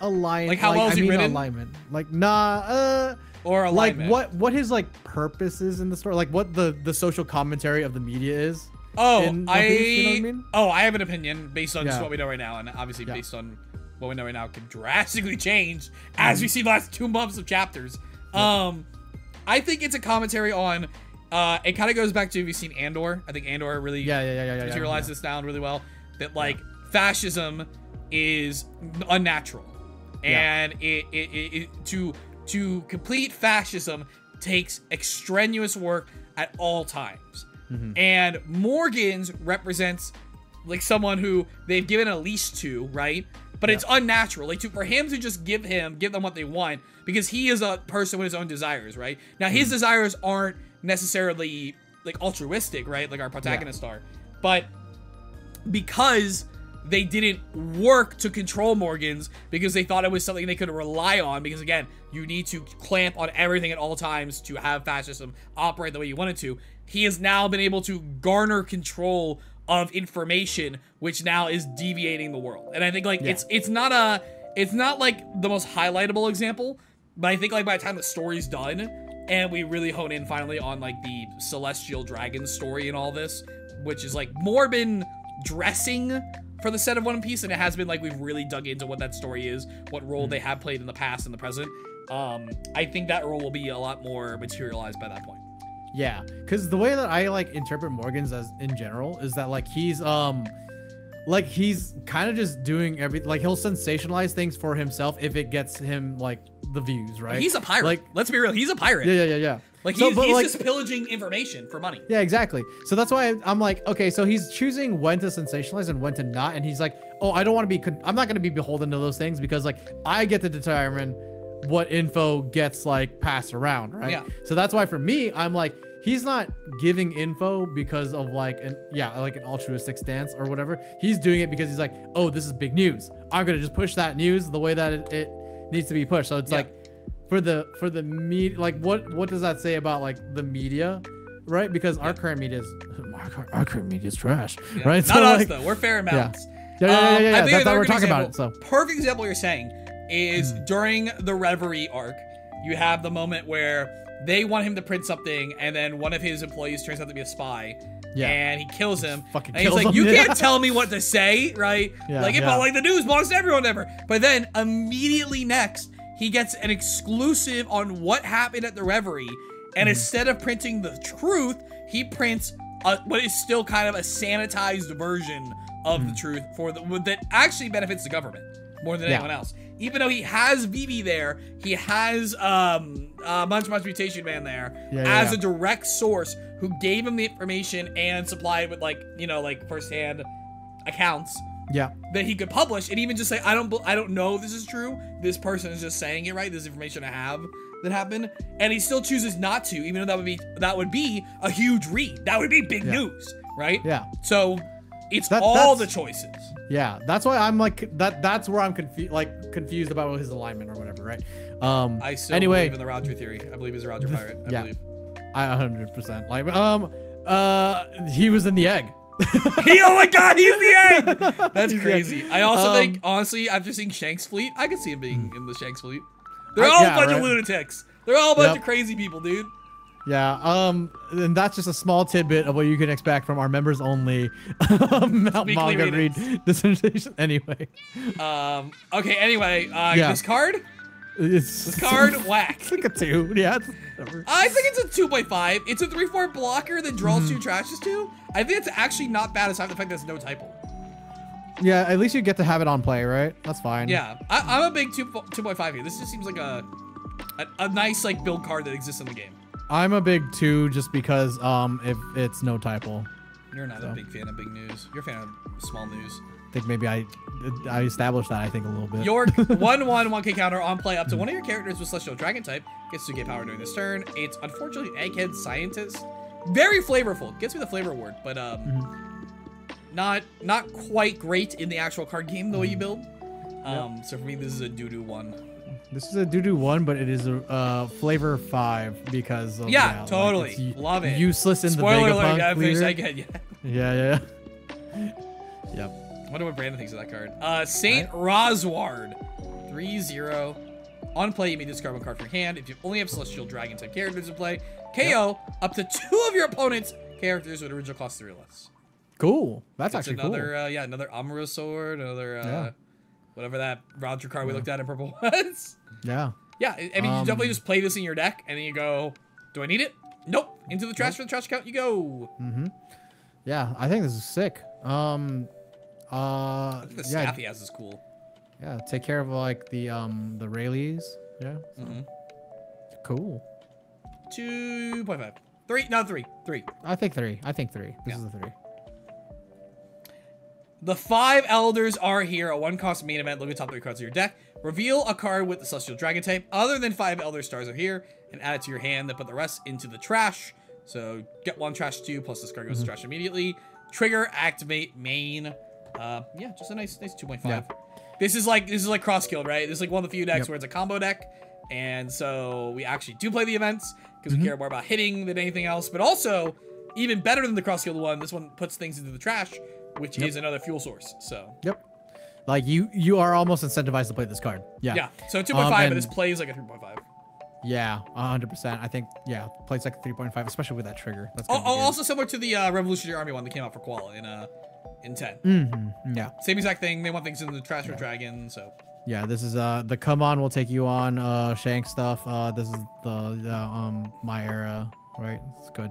alignment. Like how well is he written? Alignment. Like nah. Or alignment. Like what his like purpose is in the story. Like what the social commentary of the media is. Oh, you know what I mean? I have an opinion based on just what we know right now, and obviously based on what we know right now could drastically change as we see the last 2 months of chapters. I think it's a commentary on. It kind of goes back to, have you seen Andor? I think Andor really materializes this down really well. That like fascism is unnatural, and to complete fascism takes extraneous work at all times. And Morgans represents like someone who they've given a leash to, right? But it's unnatural. Like for him to just give them what they want, because he is a person with his own desires, right? Now his desires aren't necessarily like altruistic, right? Like our protagonists are, but because they didn't work to control Morgans because they thought it was something they could rely on, because again, you need to clamp on everything at all times to have fascism operate the way you want it to. He has now been able to garner control of information, which now is deviating the world. And I think like it's not like the most highlightable example, but I think like by the time the story's done and we really hone in finally on like the celestial dragon story and all this, which is like more been dressing for the set of One Piece, and it has been like we've really dug into what that story is, what role they have played in the past and the present. I think that role will be a lot more materialized by that point. Yeah, because the way that I like interpret Morgans as in general is that like he's kind of just doing everything. Like he'll sensationalize things for himself if it gets him like the views, right? He's a pirate. Like, let's be real, he's a pirate. Yeah. Like he's just pillaging information for money. Yeah, exactly. So that's why I'm like, okay, so he's choosing when to sensationalize and when to not, and he's like, oh, I don't want to be. I'm not going to be beholden to those things because like I get to determine what info gets like passed around, right? Yeah. So that's why for me, I'm like, he's not giving info because of like an altruistic stance or whatever. He's doing it because he's like, oh, this is big news. I'm gonna just push that news the way that it needs to be pushed. So it's like for the media, like what does that say about like the media, right? Because our current media is trash, right? Not us though. We're fair and balanced. Yeah. That's how we're talking about it. So perfect example you're saying is during the Reverie arc, you have the moment where they want him to print something, and then one of his employees turns out to be a spy. Yeah. And he kills him. And he's like, you can't tell me what to say, right? Like the news belongs to everyone ever. But then immediately next, he gets an exclusive on what happened at the Reverie. And instead of printing the truth, he prints what is still kind of a sanitized version of the truth that actually benefits the government more than anyone else. Even though he has Vivi there, he has Munch Mutation Man there as a direct source who gave him the information and supplied with like firsthand accounts that he could publish, and even just say, I don't know if this is true. This person is just saying it, right? This information I have that happened, and he still chooses not to, even though that would be a huge read. That would be big news, right? Yeah. So it's all the choices. Yeah, that's why I'm like that's where I'm confused about his alignment or whatever, right? I still believe in the Roger theory. I believe he's a Roger pirate. I believe. I 100% like he was in the egg. Oh my god, he's the egg! That's crazy. I also think, honestly, after seeing Shanks' fleet, I could see him being in the Shanks' fleet. They're all a bunch of lunatics. They're all a bunch of crazy people, dude. Yeah, and that's just a small tidbit of what you can expect from our members only manga read dissertation. Anyway. Okay, anyway, this card? This card, whack. It's like a 2. Yeah. I think it's a 2.5. It's a 3/4 blocker that draws 2 trashes 2. I think it's actually not bad aside from the fact that there's no typo. Yeah, at least you get to have it on play, right? That's fine. Yeah, I'm a big 2.5 here. This just seems like a nice like build card that exists in the game. I'm a big 2 just because if it's no typo. You're not a big fan of big news. You're a fan of small news. think maybe I established that, I think, a little bit. Your 1/1/1K counter on play up to one of your characters with Celestial Dragon type gets 2K power during this turn. It's unfortunately Egghead Scientist. Very flavorful. Gets me the flavor award, but not quite great in the actual card game the way you build. So for me, this is a doo-doo 1. This is a doo-doo 1, but it is a flavor 5 because of, totally. Like Love it. Useless in Spoiler the alert, Vegapunk leader. Egghead, Yeah. Yep. I wonder what Brandon thinks of that card. Saint Rosward. 3/0. On play, you may discard one card from your hand. If you only have Celestial Dragon type characters in play, KO up to 2 of your opponent's characters with original cost 3 or less. Cool. That's it's actually another, cool. another Amuro Sword, another, whatever that Roger card we looked at in purple was. Yeah. Yeah, I mean, you definitely just play this in your deck, and then you go, do I need it? Nope. Into the trash for the trash account you go. Yeah, I think this is sick. I think the staff he has is cool. Yeah, take care of like the Rayleighs. Yeah. Cool. 2.5. 3. No, 3. 3. I think 3. This is a 3. The 5 Elders are here. A 1-cost main event. Look at the top 3 cards of your deck. Reveal a card with the Celestial Dragon type other than 5 Elder Stars are here and add it to your hand. Then put the rest into the trash. So get 1 trash 2 plus this card goes to trash immediately. Trigger, activate, main. Yeah, just a nice 2.5. Yeah. This is like cross killed, right? This is like one of the few decks where it's a combo deck. And so we actually do play the events because we care more about hitting than anything else. But also, even better than the cross killed one, this one puts things into the trash, which is another fuel source. So like you are almost incentivized to play this card. Yeah. So 2.5, but this plays like a 3.5. Yeah, 100%. I think plays like a 3.5, especially with that trigger. That's also similar to the Revolutionary Army one that came out for Koala in 10. Yeah. Same exact thing. They want things in the trash for Dragon. So. Yeah, this is the come on, we'll take you on Shank stuff. This is the my era, right? It's good.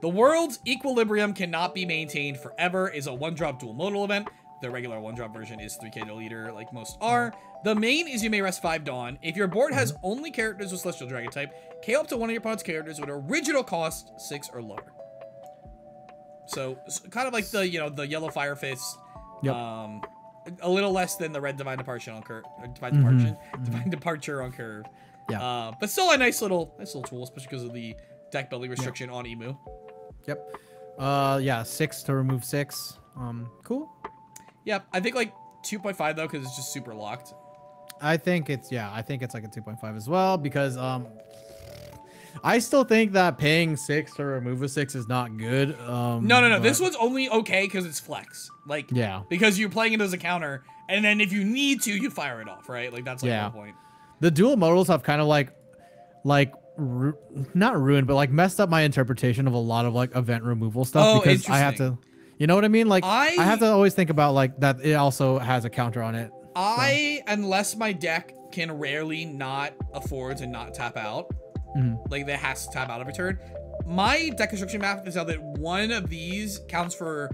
The world's equilibrium cannot be maintained forever is a 1-drop dual modal event. The regular 1-drop version is 3K to leader, like most are. The main is you may rest 5 Dawn. If your board has only characters with Celestial Dragon type, KO up to one of your opponent's characters with original cost 6 or lower. So kind of like the the yellow Fire Fist. A little less than the red Divine Departure on curve. Divine Departure on curve. Yeah. But still a nice little tool, especially because of the deck building restriction on Imu. Yep. Yeah, 6 to remove 6. Cool. Yeah, I think like 2.5 though, because it's just super locked. I think it's like a 2.5 as well, because I still think that paying 6 to remove a 6 is not good. No. This one's only okay because it's flex. Like, because you're playing it as a counter, and then if you need to, you fire it off, right? Like that's like the point. The dual modals have kind of not ruined, but like messed up my interpretation of a lot of like event removal stuff, because I have to, you know what I mean? Like I have to always think about like that it also has a counter on it. Unless my deck can rarely not afford to not tap out, like that has to tap out every turn. My deck construction math is how that one of these counts for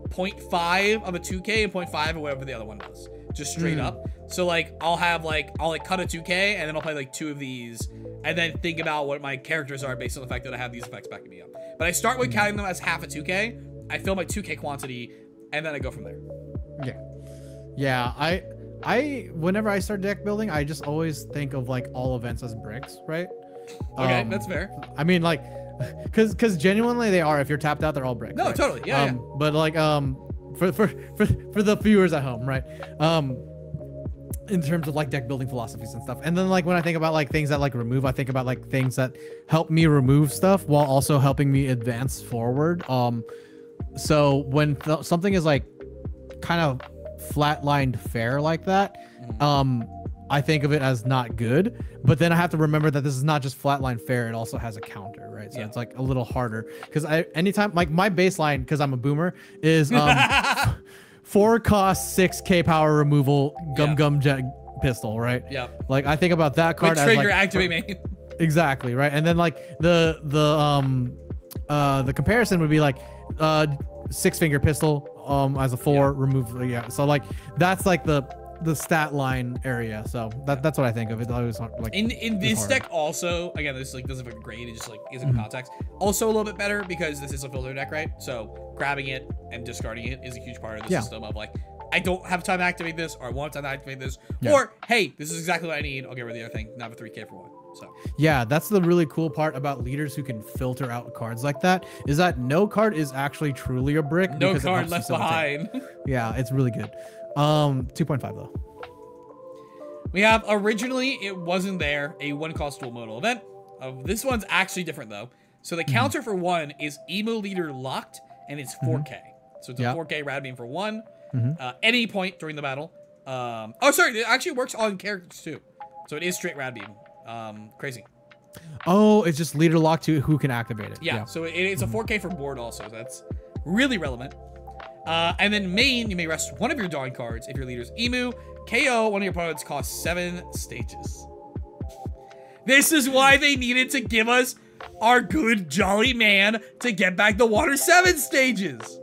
0.5 of a 2K and 0.5 of whatever the other one does, just straight up. So like I'll cut a 2K and then I'll play like 2 of these and then think about what my characters are based on the fact that I have these effects backing me up. But I start with counting them as half a 2K. I fill my 2K quantity and then I go from there. Yeah. I whenever I start deck building, I just always think of like all events as bricks, right? Okay, that's fair. I mean, like, because genuinely they are. If you're tapped out, they're all bricks. No, right? Totally. Yeah. But like, for the viewers at home, right? In terms of like deck building philosophies and stuff, and then like when I think about like things that like remove, I think about like things that help me remove stuff while also helping me advance forward. So when something is like kind of flatlined fair like that, I think of it as not good, but then I have to remember that this is not just flatline fair, it also has a counter, right? So it's like a little harder, because anytime like my baseline, because I'm a boomer, is 4 cost 6K power removal gum jet pistol, right? Like I think about that card as trigger like, activate main. Exactly, right? And then like the comparison would be like 6-finger pistol as a 4 remove, so like that's like the the stat line area. So that's what I think of it. I was like in this deck also, again, this like doesn't look great. It just like isn't context. Also a little bit better because this is a filter deck, right? So grabbing it and discarding it is a huge part of the system of like, I don't have time to activate this, or I want time to activate this, or hey, this is exactly what I need. I'll get rid of the other thing. Now I have a 3K for one. So yeah, that's the really cool part about leaders who can filter out cards like that, is that no card is actually truly a brick. No card left behind. Yeah, it's really good. 2.5 though. We have originally, it wasn't there, a 1-cost dual modal event. This one's actually different though. So the counter for 1 is Imu Leader locked, and it's 4K. So it's a 4K rad beam for 1. Any point during the battle. Oh, sorry, it actually works on characters too. So it is straight rad beam. Crazy. Oh, it's just leader locked to who can activate it. Yeah, so it's a 4K for board also. So that's really relevant. And then main, you may rest one of your Dawn cards if your leader's Imu. KO, one of your opponents costs 7 stages. This is why they needed to give us our good jolly man to get back the water 7 stages.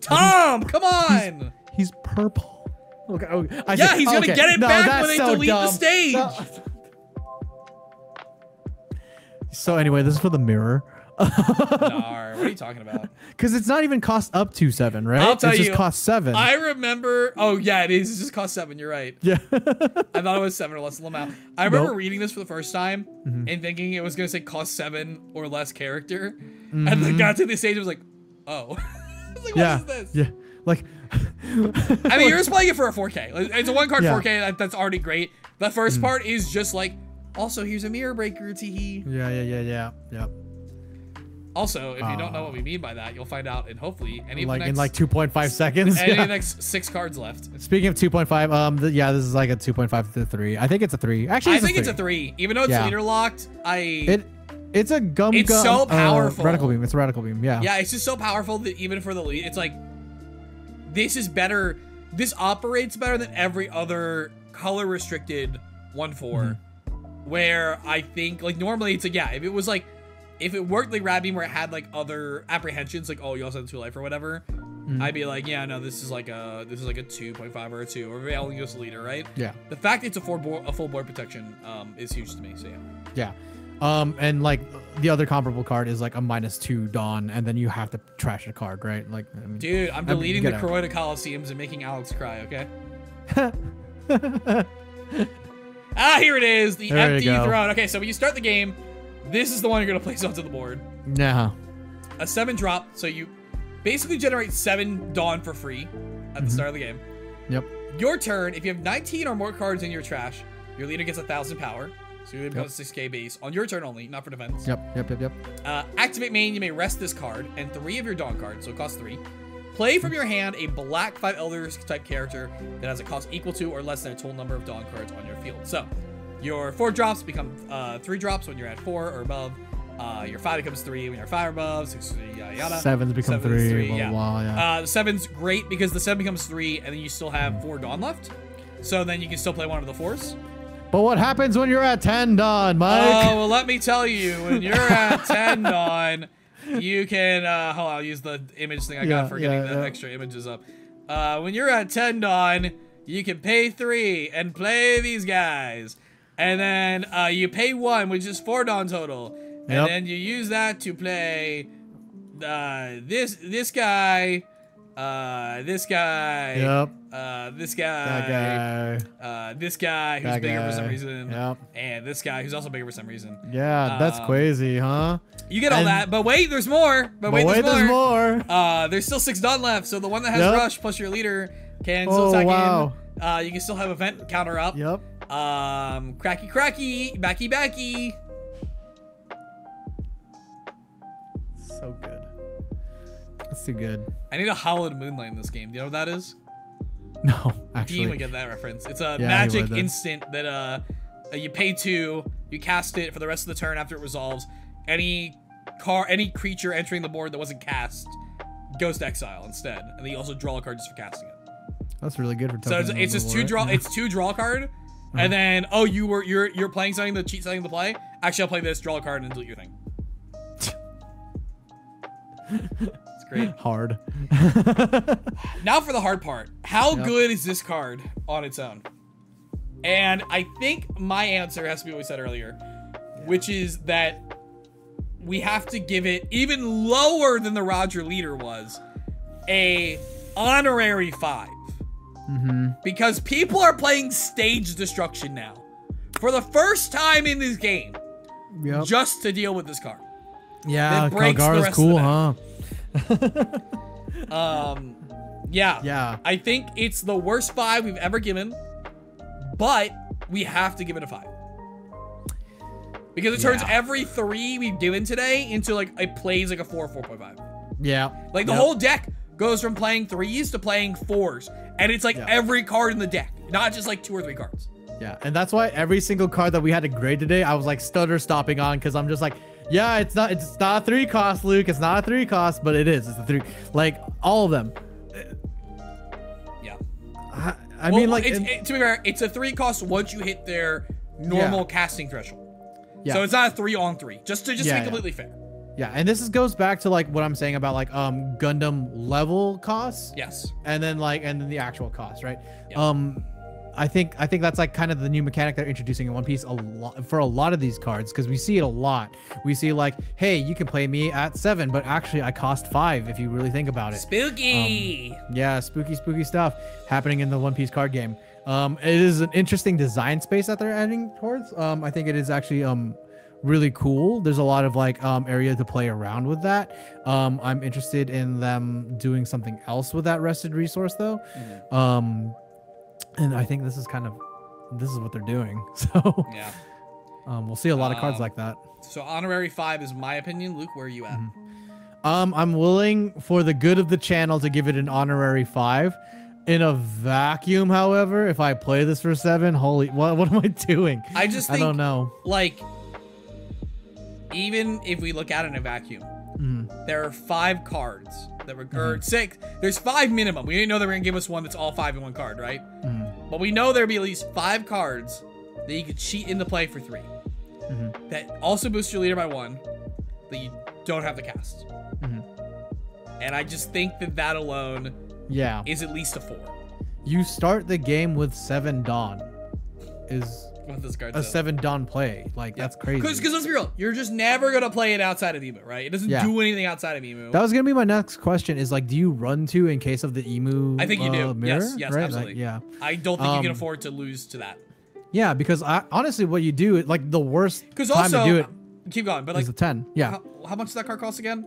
Tom, come on. He's purple. Okay. Yeah, he's gonna get it back when they delete the stage. So anyway, this is for the mirror. Nar, what are you talking about? Because it's not even cost up to 7, right? I'll tell you. It just costs 7. I remember. Oh yeah, it is. It just costs 7. You're right. Yeah. I thought it was 7 or less amount. I remember reading this for the first time and thinking it was gonna say cost 7 or less character, and then got to the stage. I was like, oh. I was like, what is this? Yeah. Like. I mean, you're just playing it for a 4K. It's a 1-card 4K. That's already great. The first part is just like. Also, here's a mirror breaker, teehee. Yeah. Also, if you don't know what we mean by that, you'll find out in hopefully any like of the next, in like 2.5 seconds. Any of the next 6 cards left. Speaking of 2.5, yeah, this is like a 2.5 to 3. I think it's a 3. Actually, I think it's a 3. Even though it's leader locked, it's a gum. It's so powerful. Radical beam. It's a radical beam. Yeah. Yeah, it's just so powerful that even for the lead, it's like this is better. This operates better than every other color restricted 1/4. Where I think like normally it's like if it worked like rad beam where it had like other apprehensions like you also have 2 life or whatever, I'd be like yeah no this is like a 2.5 or a 2 or maybe only just a leader, right? Yeah. The fact it's a full board protection is huge to me. So yeah. And like the other comparable card is like a -2 Dawn, and then you have to trash a card, right? Like I mean, dude, I'm deleting the Croata Coliseums and making Alex cry. Okay. Here it is, the empty throne. Okay, so when you start the game, this is the one you're gonna place onto the board. Yeah. A 7 drop, so you basically generate 7 Dawn for free at the start of the game. Yep. Your turn, if you have 19 or more cards in your trash, your leader gets 1,000 power. So you have a 6K base on your turn only, not for defense. Yep. Activate main, you may rest this card and 3 of your Dawn cards, so it costs 3. Play from your hand a black 5 Elders type character that has a cost equal to or less than a total number of Dawn cards on your field. So your 4 drops become 3 drops when you're at 4 or above. Your 5 becomes 3 when you're 5 or above. 6, yada yada. 7s become 3. Blah, yeah. blah, yeah. The 7's great because the 7 becomes 3 and then you still have 4 Dawn left. So then you can still play one of the 4s. But what happens when you're at 10 Dawn, Mike? Oh, well, let me tell you, when you're at 10 Dawn, you can, hold on, I'll use the image thing I got for getting the extra images up. When you're at 10 Dawn, you can pay 3 and play these guys. And then you pay 1, which is 4 Dawn total. And then you use that to play this guy, this guy, this guy, this guy who's bigger for some reason, and this guy who's also bigger for some reason. Yeah, that's crazy, huh? You get all that, but wait, there's more. There's more. There's still 6 Dawn left, so the one that has Rush plus your leader can still attack in. You can still have event counter up. Yep. Cracky, backy. So good. That's too good. I need a Hallowed Moonlight in this game. Do you know what that is? No, actually. Dean would get that reference. It's a magic instant that you pay 2, you cast it for the rest of the turn after it resolves. Any creature entering the board that wasn't cast goes to exile instead, and then you also draw a card just for casting it. That's really good for Topman. So it's just 2 draw. It's 2 draw card, and then you're playing something to cheat something to play. Actually, I'll play this, draw a card, and delete your thing. It's Great. Hard. Now for the hard part. How good is this card on its own? And I think my answer has to be what we said earlier, which is that we have to give it even lower than the Roger Leader was, a honorary 5. Because people are playing stage destruction now for the first time in this game, just to deal with this card. Yeah, Kalgara's cool, huh? Yeah. I think it's the worst 5 we've ever given, but we have to give it a 5. Because it turns every 3 we've given today into like, it plays like a 4, 4.5. Yeah. Like the whole deck goes from playing 3s to playing 4s. And it's like every card in the deck, not just like 2 or 3 cards. Yeah, and that's why every single card that we had to grade today, I was like stutter stopping on, because I'm just like, yeah, it's not a 3 cost, Luke. It's not a 3 cost, but it is. It's a 3. Like all of them. Yeah. I mean, like, to be fair, it's a 3 cost once you hit their normal casting threshold. Yeah. So it's not a 3-on-3. Just to be completely fair. Yeah, and this goes back to like what I'm saying about like Gundam level costs. Yes. And then the actual cost, right? Yeah. I think that's like kind of the new mechanic they're introducing in One Piece for a lot of these cards, because we see it a lot. We see like, hey, you can play me at 7, but actually I cost 5 if you really think about it. Spooky. Yeah, spooky stuff happening in the One Piece card game. It is an interesting design space that they're adding towards. I think it is actually really cool. There's a lot of like area to play around with that. I'm interested in them doing something else with that rested resource though. And I think this is what they're doing. So yeah, we'll see a lot of cards like that. So honorary 5 is my opinion. Luke, where are you at? I'm willing for the good of the channel to give it an honorary 5. In a vacuum, however, if I play this for 7, holy, what am I doing? I think, don't know. Like, even if we look at it in a vacuum, there are 5 cards that were, or 6. There's 5 minimum. We didn't know they were gonna give us one that's all 5 in one card, right? But we know there'll be at least 5 cards that you could cheat into play for 3. That also boost your leader by 1, that you don't have the cast. And I just think that alone is at least a 4. You start the game with 7 Dawn is with this card, a 7 Dawn play. Like, that's crazy. Because let's be real, you're just never going to play it outside of Imu, right? It doesn't do anything outside of Imu. That was going to be my next question is like, do you run to in case of the Imu I think you do. mirror? Yes, right? absolutely. Like, yeah. I don't think you can afford to lose to that. Yeah, because honestly, what you do, like the worst time also, to do it keep going, but like is a 10. Yeah. How much does that card cost again?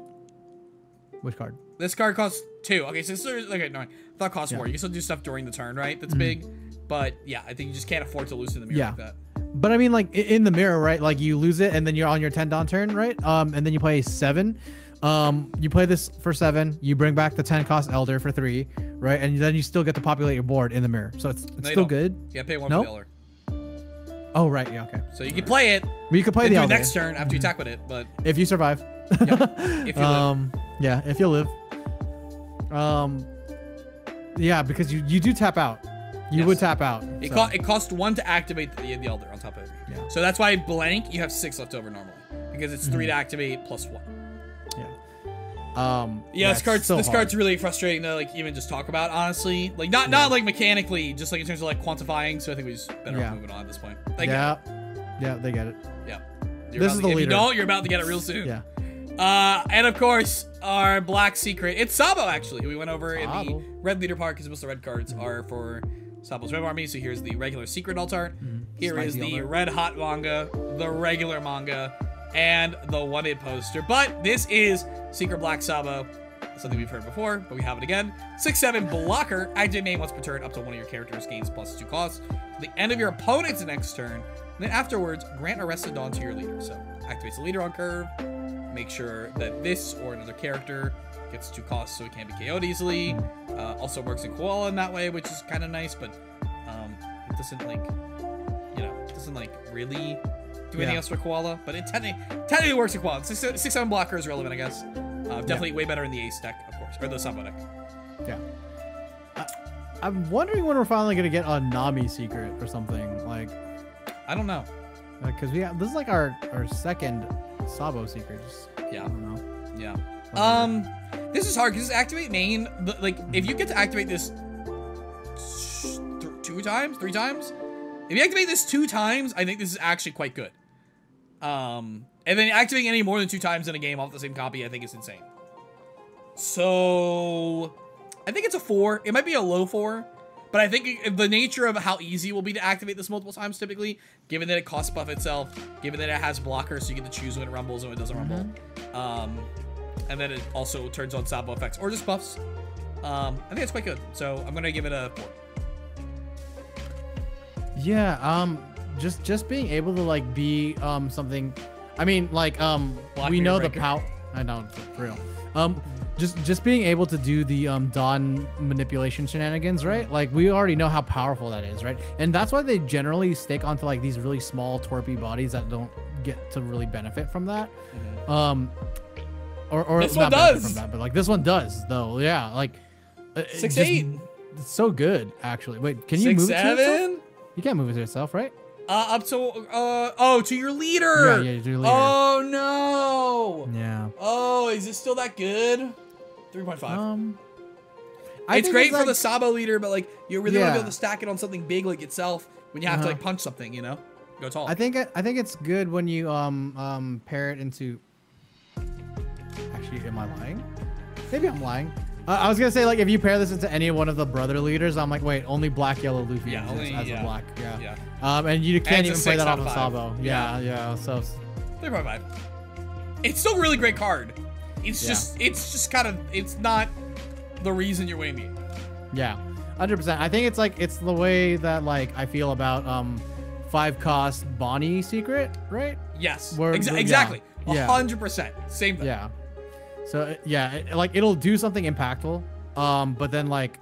Which card? This card costs 2. Okay, so okay, no, I thought it cost 4. You can still do stuff during the turn, right? That's big. But yeah, I think you just can't afford to lose in the mirror like that. But I mean, like in the mirror, right? Like you lose it, and then you're on your 10 Dawn turn, right? And then you play 7. You play this for 7. You bring back the 10 cost Elder for 3, right? And then you still get to populate your board in the mirror, so it's still good. You gotta pay 1 for the Elder. Oh right, yeah, okay. So you can play it. You can play the Elder next turn after you attack with it, but if you survive. If you live. Yeah, if you live. Yeah, because you do tap out. You would tap out. It costs 1 to activate the Elder on top of it. Yeah. So that's why blank you have 6 left over normally, because it's 3 to activate plus 1. Yeah. This card's really frustrating to like even just talk about, honestly. Like not like mechanically, just like in terms of like quantifying. So I think we just better off moving on at this point. Yeah, they get it. Yeah. This is the leader. If you don't, you're about to get it real soon. Yeah. And of course, our black secret. It's Sabo, actually, who we went over in the red leader part, because most of the red cards are for Sabo's Red Army. So here's the regular secret alt art. Here is the red hot manga, the regular manga, and the one-hit poster. But this is Secret Black Sabo, something we've heard before, but we have it again. 6/7 blocker. Activate main once per turn. Up to one of your characters gains +2 costs. At the end of your opponent's next turn. And then afterwards, grant Arrested Dawn to your leader. So activates the leader on curve. Make sure that this or another character gets 2 costs so it can't be KO'd easily. Also works in Koala in that way, which is kind of nice, but it doesn't like, it doesn't like really do anything else for Koala, but it technically works in Koala. 6/7 blocker is relevant, I guess. Definitely way better in the Ace deck, of course, or the Sabo deck. Yeah. I'm wondering when we're finally gonna get a Nami secret or something. Like, I don't know. Because this is like our second Sabo secret. Just, yeah. I don't know. Yeah. This is hard because activate main. Like, if you get to activate this 3 times, if you activate this 2 times, I think this is actually quite good. And then activating any more than 2 times in a game off the same copy, I think is insane. So I think it's a 4. It might be a low 4, but I think the nature of how easy it will be to activate this multiple times typically, given that it costs buff itself, given that it has blockers, so you get to choose when it rumbles and when it doesn't rumble. And then it also turns on Sabo effects or just buffs. I think it's quite good. So I'm gonna give it a 4. Yeah, just being able to like be something. I mean, like we know the power. I know, for real. Just being able to do the Dawn manipulation shenanigans, right? Like we already know how powerful that is, right? And that's why they generally stick onto like these really small torpy bodies that don't get to really benefit from that. Or this not one does from that, but like this one does though. Yeah, like 6'8". It's so good, actually. Wait, can you move it to yourself? You can't move it to yourself, right? Up to to your leader. Yeah, to your leader. Oh no. Yeah. Oh, is it still that good? 3.5. It's think great for like, the Sabo leader, but like you really want to be able to Yeah. stack it on something big like itself when you have to like punch something, you know? Go tall. I think it's good when you pair it into. Actually, am I lying? Maybe I'm lying. I was gonna say like if you pair this into any one of the brother leaders, I'm like, wait, only black, yellow, Luffy exists as a black. Yeah. And you can't even play that off of Sabo. Yeah. So 3.5. It's still a really great card. It's just kind of, it's not the reason you're winning the game. Yeah, 100%. I think it's the way that like I feel about 5-cost Bonnie secret, right? Yes. Where, exactly. Yeah. 100%. Same thing. Yeah. So yeah, like it'll do something impactful. But then like,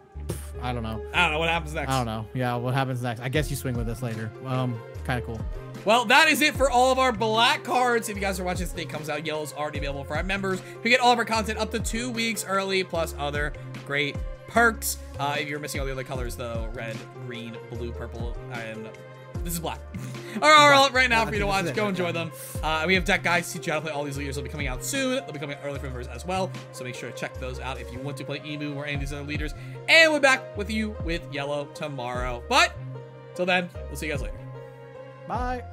I don't know. I don't know what happens next. I don't know. Yeah, what happens next? I guess you swing with this later. Kind of cool. Well, that is it for all of our black cards. If you guys are watching this, the day comes out, yellow's already available for our members who get all of our content up to 2 weeks early, plus other great perks. If you're missing all the other colors, though, red, green, blue, purple, and this is black. are all up right now for you to watch. Go enjoy them. We have deck guides to teach you how to play all these leaders. They'll be coming out soon. They'll be coming out early for members as well. So make sure to check those out if you want to play Imu or any of these other leaders. And we're back with you with yellow tomorrow. But till then, we'll see you guys later. Bye.